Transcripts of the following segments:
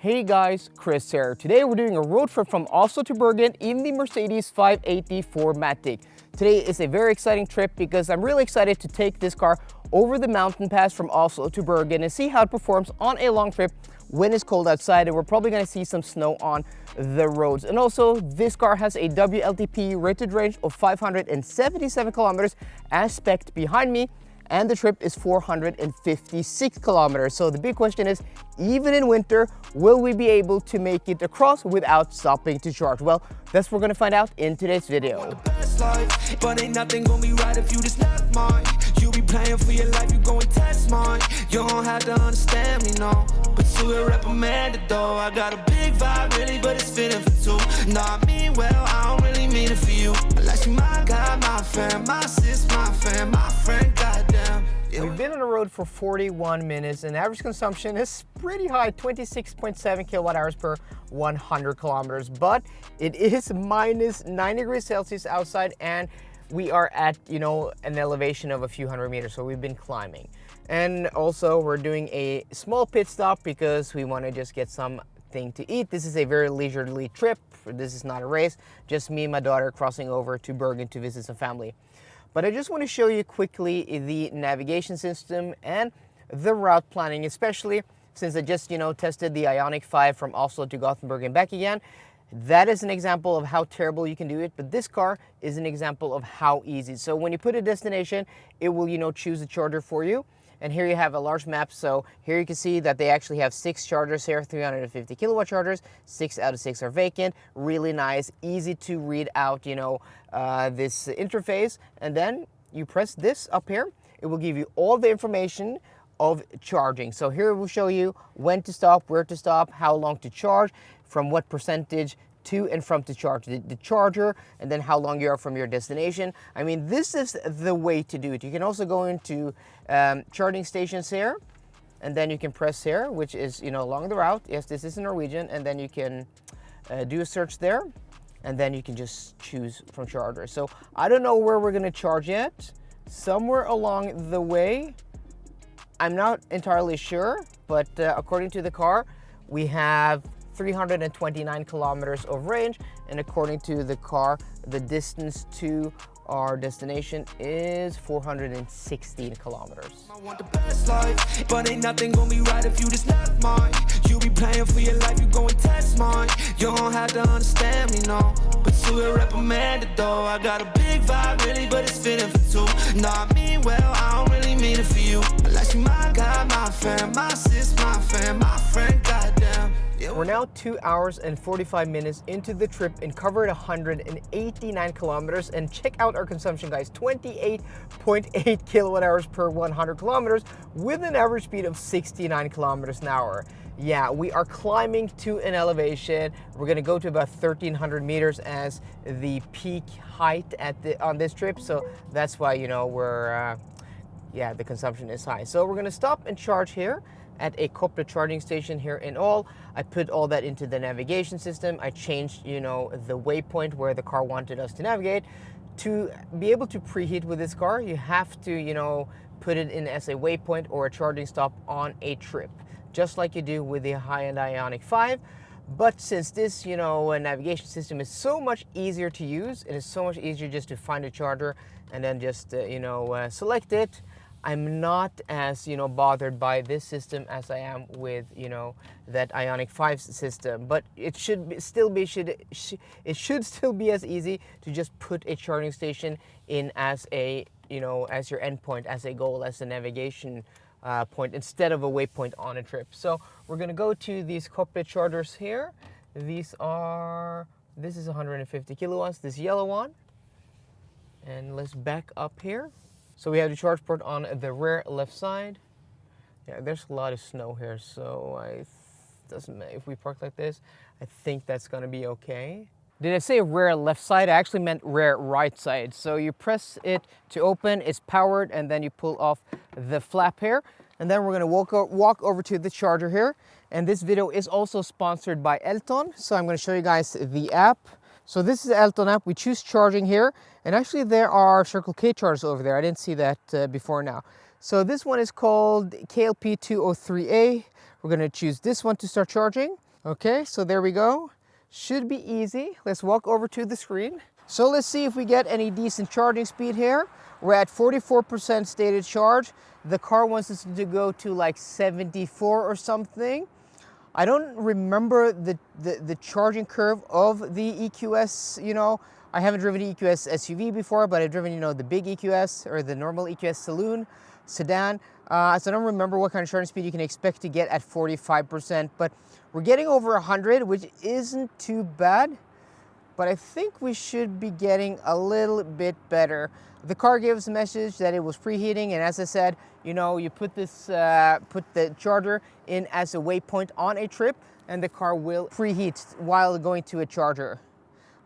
Hey guys, Chris here. Today we're doing a road trip from Oslo to Bergen in the Mercedes 580 4MATIC. Today is a very exciting trip because I'm really excited to take this car over the mountain pass from Oslo to Bergen and see how it performs on a long trip when it's cold outside, and we're probably going to see some snow on the roads. And also, this car has a WLTP rated range of 577 kilometers as spec'd behind me, and the trip is 456 kilometers. So the big question is, even in winter, will we be able to make it across without stopping to charge? Well, that's what we're gonna find out in today's video. But ain't nothing gonna be right if you just left mine. You be playing for your life, you go and test mine. You don't have to understand me, no. But you will reprimand it though. I got a big vibe, really, but it's fitting for two. No, I mean well, I don't really mean it for you. Unless you my guy, my fan, my sis, my fan, my friend, goddamn. We've been on the road for 41 minutes and average consumption is pretty high, 26.7 kilowatt hours per 100 kilometers. But it is minus 9 degrees Celsius outside and we are at, an elevation of a few hundred meters. So we've been climbing. And also we're doing a small pit stop because we want to just get something to eat. This is a very leisurely trip. This is not a race. Just me and my daughter crossing over to Bergen to visit some family. But I just want to show you quickly the navigation system and the route planning, especially since I just, tested the Ioniq 5 from Oslo to Gothenburg and back again. That is an example of how terrible you can do it, but this car is an example of how easy. So when you put a destination, it will, choose a charger for you. And here you have a large map. So here you can see that they actually have 6 chargers here, 350 kilowatt chargers. 6 out of 6 are vacant. Really nice, easy to read out, this interface. And then you press this up here. It will give you all the information of charging. So here it will show you when to stop, where to stop, how long to charge, from what percentage to and from to charge the charger, and then how long you are from your destination. I mean, this is the way to do it. You can also go into charging stations here, and then you can press here, which is, along the route. Yes, this is in Norwegian, and then you can do a search there, and then you can just choose from chargers. So I don't know where we're gonna charge yet. Somewhere along the way, I'm not entirely sure, but according to the car, we have 329 kilometers of range, and according to the car, the distance to our destination is 416 kilometers. I want the best life, but ain't nothing gonna be right if you just left mine. You be playing for your life, you go and test mine. You don't have to understand me, no. But you will reprimand it though. I got a big vibe, really, but it's fitting for two. No, I mean well, I don't really mean it for you. Unless you my guy, my fan, my sis, my fan, my friend, goddamn. We're now 2 hours and 45 minutes into the trip and covered 189 kilometers. And check out our consumption, guys, 28.8 kilowatt hours per 100 kilometers with an average speed of 69 kilometers an hour. Yeah, we are climbing to an elevation. We're gonna go to about 1,300 meters as the peak height on this trip. So that's why, the consumption is high. So we're gonna stop and charge here at a corporate charging station here in Ål. I put all that into the navigation system. I changed, the waypoint where the car wanted us to navigate. To be able to preheat with this car, you have to, put it in as a waypoint or a charging stop on a trip, just like you do with the high-end Ioniq 5. But since this, navigation system is so much easier to use, it is so much easier just to find a charger and then just, select it. I'm not as, bothered by this system as I am with, that Ioniq 5 system. But it should still be as easy to just put a charging station in as a, as your endpoint, as a goal, as a navigation point instead of a waypoint on a trip. So we're gonna go to these corporate chargers here. This is 150 kilowatts, this yellow one. And let's back up here. So we have the charge port on the rear left side. Yeah, there's a lot of snow here, so if we park like this, I think that's gonna be okay. Did I say rear left side? I actually meant rear right side. So you press it to open, it's powered, and then you pull off the flap here. And then we're gonna walk over to the charger here. And this video is also sponsored by Elton. So I'm gonna show you guys the app. So this is the Elton-app. We choose charging here. And actually there are Circle K chargers over there. I didn't see that before now. So this one is called KLP203A. We're gonna choose this one to start charging. Okay, so there we go. Should be easy. Let's walk over to the screen. So let's see if we get any decent charging speed here. We're at 44% stated charge. The car wants us to go to like 74 or something. I don't remember the charging curve of the EQS, you know. I haven't driven the EQS SUV before, but I've driven, you know, the big EQS or the normal EQS saloon sedan. So I don't remember what kind of charging speed you can expect to get at 45%, but we're getting over 100, which isn't too bad, but I think we should be getting a little bit better. The car gave us a message that it was preheating, and as I said, you know, you put the charger in as a waypoint on a trip, and the car will preheat while going to a charger.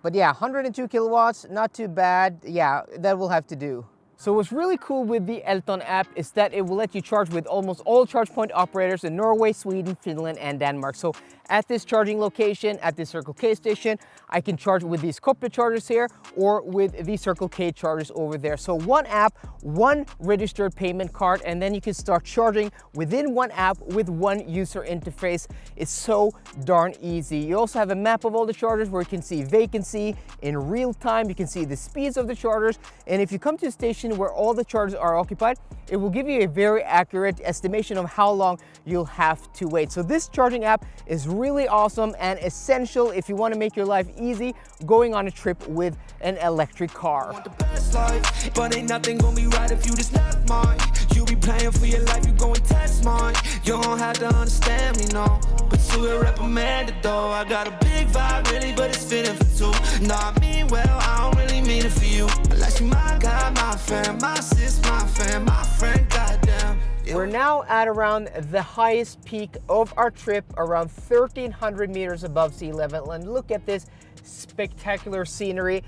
But yeah, 102 kilowatts, not too bad. Yeah, that will have to do. So what's really cool with the Elton-app is that it will let you charge with almost all charge point operators in Norway, Sweden, Finland, and Denmark. So at this charging location, at this Circle K station, I can charge with these corporate chargers here or with the Circle K chargers over there. So one app, one registered payment card, and then you can start charging within one app with one user interface. It's so darn easy. You also have a map of all the chargers where you can see vacancy in real time. You can see the speeds of the chargers. And if you come to a station where all the chargers are occupied, it will give you a very accurate estimation of how long you'll have to wait. So this charging app is really awesome and essential if you want to make your life easy going on a trip with an electric car. Want the best life, but ain't nothing gonna be right if you just left mine. You be playing for your life, you go and test mine. You don't have to understand me, no, but you will reprimand it though. I got a big vibe, really, but it's fitting for two. No, I mean well, I don't really mean it for you. Unless you my guy, my fan, my sis, my fan, my friend, goddamn. We're now at around the highest peak of our trip, around 1,300 meters above sea level. And look at this spectacular scenery,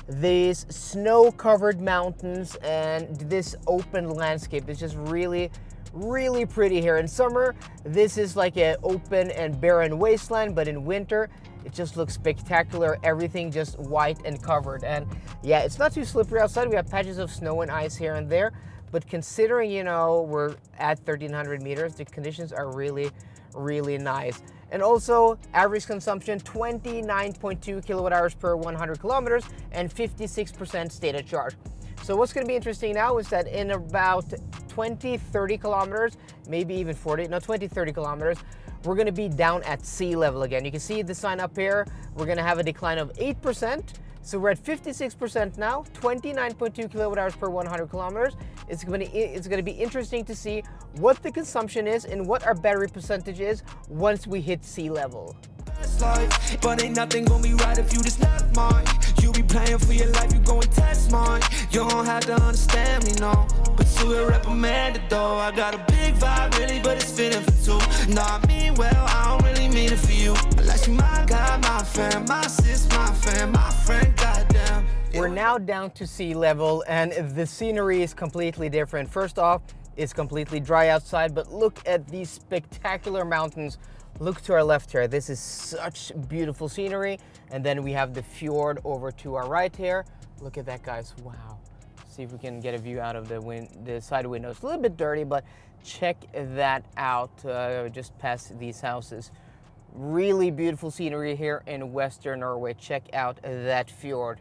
these snow-covered mountains, and this open landscape. It's just really, really pretty here. In summer, this is like an open and barren wasteland, but in winter, it just looks spectacular. Everything just white and covered. And yeah, it's not too slippery outside. We have patches of snow and ice here and there. But considering, you know, we're at 1,300 meters, the conditions are really, really nice. And also, average consumption, 29.2 kilowatt hours per 100 kilometers and 56% stated charge. So what's going to be interesting now is that in about 20, 30 kilometers, maybe even 40, no, 20, 30 kilometers, we're going to be down at sea level again. You can see the sign up here. We're going to have a decline of 8%. So we're at 56% now, 29.2 kilowatt hours per 100 kilometers. It's going to be interesting to see what the consumption is and what our battery percentage is once we hit sea level. Life, but ain't nothing gonna be right if you just left mine. You be playing for your life, you go and test mine. You don't have to understand me, no, but you will reprimand it though. I got a big vibe, really, but it's fitting for two. No, I mean well, I don't really mean it for you. Unless you my guy, my fan, my sis, my fan, my friend, goddamn. We're now down to sea level and the scenery is completely different. First off, it's completely dry outside, but look at these spectacular mountains. Look to our left here. This is such beautiful scenery. And then we have the fjord over to our right here. Look at that, guys. Wow. See if we can get a view out of the side window. It's a little bit dirty, but check that out. Just past these houses. Really beautiful scenery here in Western Norway. Check out that fjord.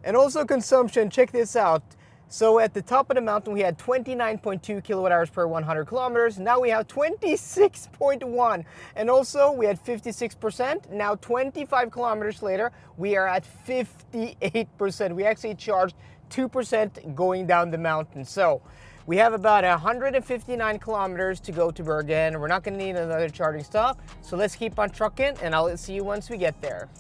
And also consumption, check this out. So at the top of the mountain, we had 29.2 kilowatt hours per 100 kilometers. Now we have 26.1. And also we had 56%. Now 25 kilometers later, we are at 58%. We actually charged 2% going down the mountain. So we have about 159 kilometers to go to Bergen. We're not gonna need another charging stop. So let's keep on trucking and I'll see you once we get there.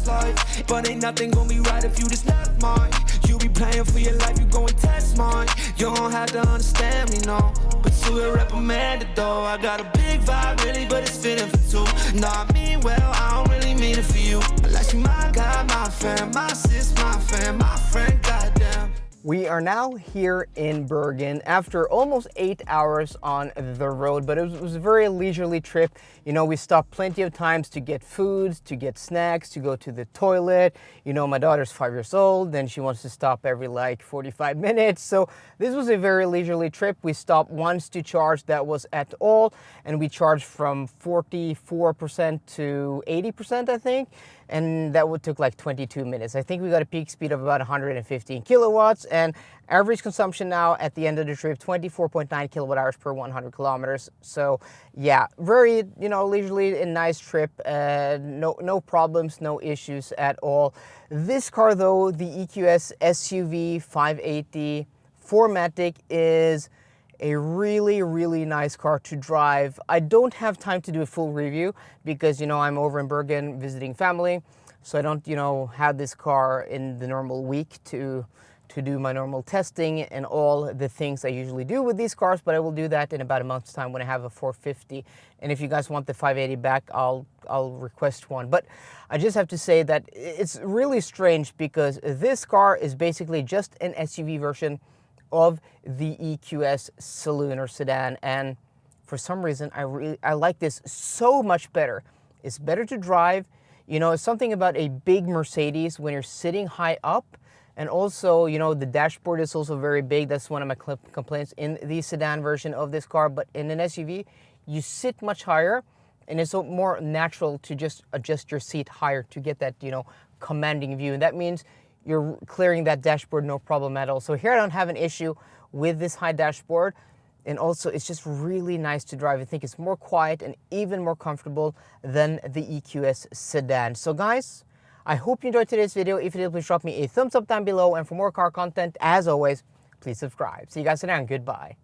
Life, but ain't nothing gonna be right if you just left mine. You be playing for your life, you go and test mine. You don't have to understand me, no, but you will reprimand it though. I got a big vibe, really, but it's fitting for two. No, I mean well, I don't really mean it for you. Unless you my guy, my fan, my sis, my fan, my friend, goddamn. We are now here in Bergen after almost 8 hours on the road, but it was a very leisurely trip. You know, we stopped plenty of times to get foods, to get snacks, to go to the toilet. You know, my daughter's 5 years old, and she wants to stop every like 45 minutes. So this was a very leisurely trip. We stopped once to charge, that was at all, and we charged from 44% to 80%, I think. And that took like 22 minutes. I think we got a peak speed of about 115 kilowatts, and average consumption now at the end of the trip, 24.9 kilowatt hours per 100 kilometers. So yeah, very, you know, leisurely and nice trip. No problems, no issues at all. This car though, the EQS SUV 580 4MATIC, is a really nice car to drive. I don't have time to do a full review because, you know, I'm over in Bergen visiting family, so I don't, you know, have this car in the normal week to do my normal testing and all the things I usually do with these cars, but I will do that in about a month's time when I have a 450. And if you guys want the 580 back, I'll request one. But I just have to say that it's really strange because this car is basically just an SUV version of the EQS saloon or sedan, and for some reason I like this so much better. It's better to drive. You know, it's something about a big Mercedes when you're sitting high up, and also, you know, the dashboard is also very big. That's one of my complaints in the sedan version of this car. But in an SUV, you sit much higher, and it's more natural to just adjust your seat higher to get that, you know, commanding view, and that means you're clearing that dashboard no problem at all. So here I don't have an issue with this high dashboard. And also it's just really nice to drive. I think it's more quiet and even more comfortable than the EQS sedan. So guys, I hope you enjoyed today's video. If you did, please drop me a thumbs up down below. And for more car content, as always, please subscribe. See you guys today and goodbye.